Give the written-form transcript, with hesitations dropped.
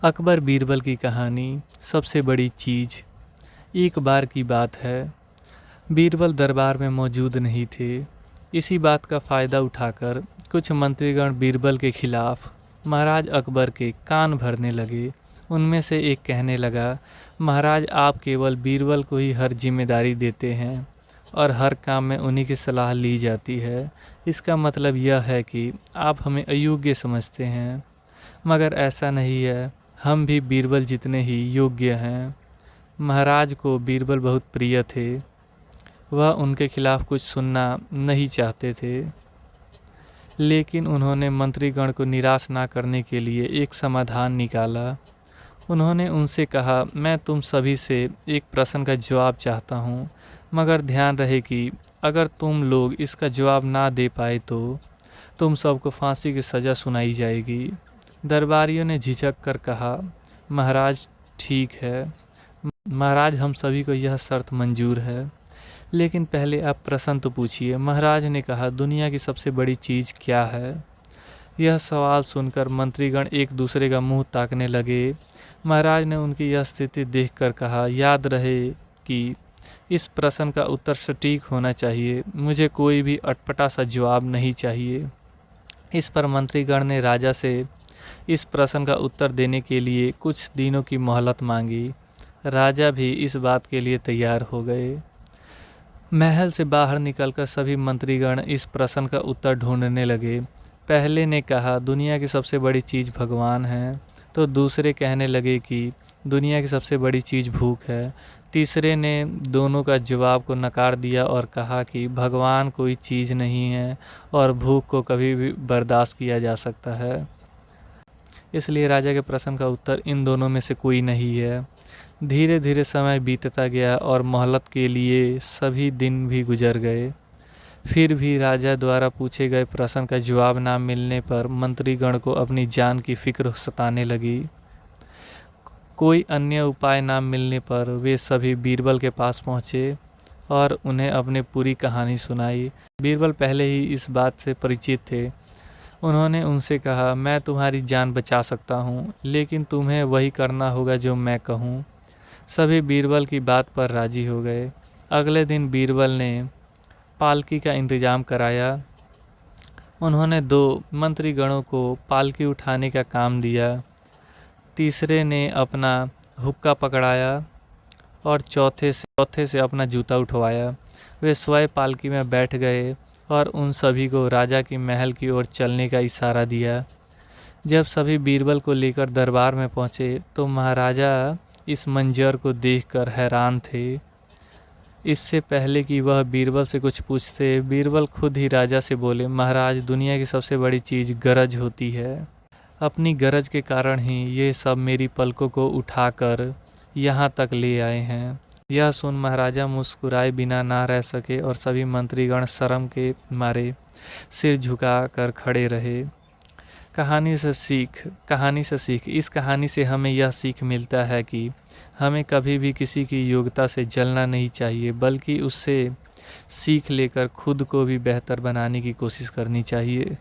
अकबर बीरबल की कहानी सबसे बड़ी चीज़। एक बार की बात है, बीरबल दरबार में मौजूद नहीं थे। इसी बात का फ़ायदा उठाकर कुछ मंत्रीगण बीरबल के खिलाफ महाराज अकबर के कान भरने लगे। उनमें से एक कहने लगा, महाराज आप केवल बीरबल को ही हर जिम्मेदारी देते हैं और हर काम में उन्हीं की सलाह ली जाती है। इसका मतलब यह है कि आप हमें अयोग्य समझते हैं, मगर ऐसा नहीं है। हम भी बीरबल जितने ही योग्य हैं। महाराज को बीरबल बहुत प्रिय थे। वह उनके खिलाफ कुछ सुनना नहीं चाहते थे, लेकिन उन्होंने मंत्रीगण को निराश ना करने के लिए एक समाधान निकाला। उन्होंने उनसे कहा, मैं तुम सभी से एक प्रश्न का जवाब चाहता हूँ, मगर ध्यान रहे कि अगर तुम लोग इसका जवाब ना दे पाए तो तुम सबको फांसी की सज़ा सुनाई जाएगी। दरबारियों ने झिझक कर कहा, महाराज ठीक है महाराज, हम सभी को यह शर्त मंजूर है, लेकिन पहले आप प्रश्न तो पूछिए। महाराज ने कहा, दुनिया की सबसे बड़ी चीज़ क्या है? यह सवाल सुनकर मंत्रीगण एक दूसरे का मुंह ताकने लगे। महाराज ने उनकी यह स्थिति देखकर कहा, याद रहे कि इस प्रश्न का उत्तर सटीक होना चाहिए। मुझे कोई भी अटपटा सा जवाब नहीं चाहिए। इस पर मंत्रीगण ने राजा से इस प्रश्न का उत्तर देने के लिए कुछ दिनों की मोहलत मांगी। राजा भी इस बात के लिए तैयार हो गए। महल से बाहर निकलकर सभी मंत्रीगण इस प्रश्न का उत्तर ढूंढने लगे। पहले ने कहा, दुनिया की सबसे बड़ी चीज़ भगवान है। तो दूसरे कहने लगे कि दुनिया की सबसे बड़ी चीज़ भूख है। तीसरे ने दोनों का जवाब को नकार दिया और कहा कि भगवान कोई चीज़ नहीं है और भूख को कभी भी बर्दाश्त किया जा सकता है। इसलिए राजा के प्रश्न का उत्तर इन दोनों में से कोई नहीं है। धीरे धीरे समय बीतता गया और मोहलत के लिए सभी दिन भी गुजर गए। फिर भी राजा द्वारा पूछे गए प्रश्न का जवाब ना मिलने पर मंत्रीगण को अपनी जान की फिक्र सताने लगी। कोई अन्य उपाय ना मिलने पर वे सभी बीरबल के पास पहुँचे और उन्हें अपनी पूरी कहानी सुनाई। बीरबल पहले ही इस बात से परिचित थे। उन्होंने उनसे कहा, मैं तुम्हारी जान बचा सकता हूँ, लेकिन तुम्हें वही करना होगा जो मैं कहूँ। सभी बीरबल की बात पर राजी हो गए। अगले दिन बीरबल ने पालकी का इंतजाम कराया। उन्होंने 2 मंत्रीगणों को पालकी उठाने का काम दिया। तीसरे ने अपना हुक्का पकड़ाया और चौथे से अपना जूता उठवाया। वे स्वयं पालकी में बैठ गए और उन सभी को राजा की महल की ओर चलने का इशारा दिया। जब सभी बीरबल को लेकर दरबार में पहुँचे तो महाराजा इस मंजर को देखकर हैरान थे। इससे पहले कि वह बीरबल से कुछ पूछते, बीरबल खुद ही राजा से बोले, महाराज दुनिया की सबसे बड़ी चीज़ गरज होती है। अपनी गरज के कारण ही ये सब मेरी पलकों को उठाकर यहाँ तक ले आए हैं। यह सुन महाराजा मुस्कुराए बिना ना रह सके और सभी मंत्रीगण शर्म के मारे सिर झुकाकर खड़े रहे। कहानी से सीख। इस कहानी से हमें यह सीख मिलता है कि हमें कभी भी किसी की योग्यता से जलना नहीं चाहिए, बल्कि उससे सीख लेकर खुद को भी बेहतर बनाने की कोशिश करनी चाहिए।